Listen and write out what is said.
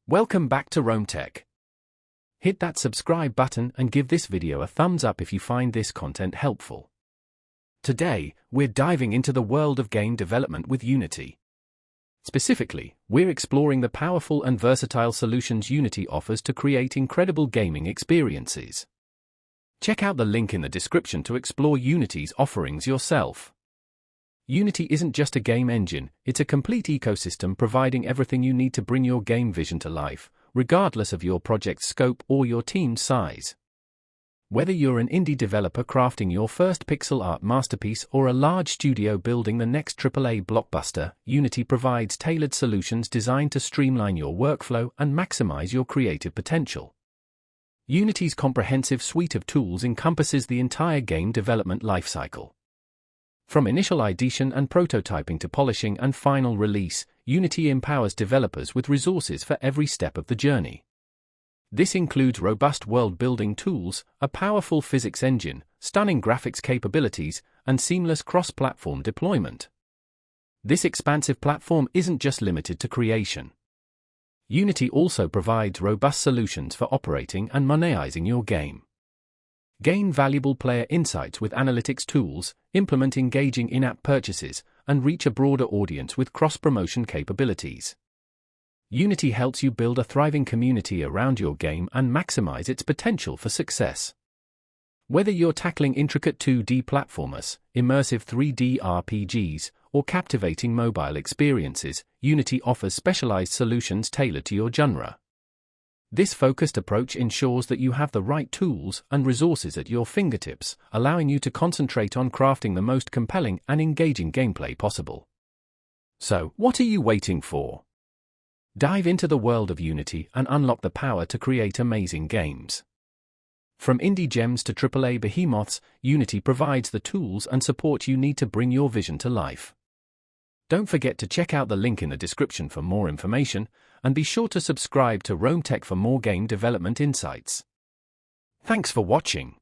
Welcome back to Rome Tech. Hit that subscribe button and give this video a thumbs up if you find this content helpful. Today, we're diving into the world of game development with Unity. Specifically, we're exploring the powerful and versatile solutions Unity offers to create incredible gaming experiences. Check out the link in the description to explore Unity's offerings yourself. Unity isn't just a game engine, it's a complete ecosystem providing everything you need to bring your game vision to life, regardless of your project's scope or your team's size. Whether you're an indie developer crafting your first pixel art masterpiece or a large studio building the next AAA blockbuster, Unity provides tailored solutions designed to streamline your workflow and maximize your creative potential. Unity's comprehensive suite of tools encompasses the entire game development lifecycle. From initial ideation and prototyping to polishing and final release, Unity empowers developers with resources for every step of the journey. This includes robust world-building tools, a powerful physics engine, stunning graphics capabilities, and seamless cross-platform deployment. This expansive platform isn't just limited to creation. Unity also provides robust solutions for operating and monetizing your game. Gain valuable player insights with analytics tools, implement engaging in-app purchases, and reach a broader audience with cross-promotion capabilities. Unity helps you build a thriving community around your game and maximize its potential for success. Whether you're tackling intricate 2D platformers, immersive 3D RPGs, or captivating mobile experiences, Unity offers specialized solutions tailored to your genre. This focused approach ensures that you have the right tools and resources at your fingertips, allowing you to concentrate on crafting the most compelling and engaging gameplay possible. So, what are you waiting for? Dive into the world of Unity and unlock the power to create amazing games. From indie gems to AAA behemoths, Unity provides the tools and support you need to bring your vision to life. Don't forget to check out the link in the description for more information, and be sure to subscribe to Rome Tech for more game development insights. Thanks for watching.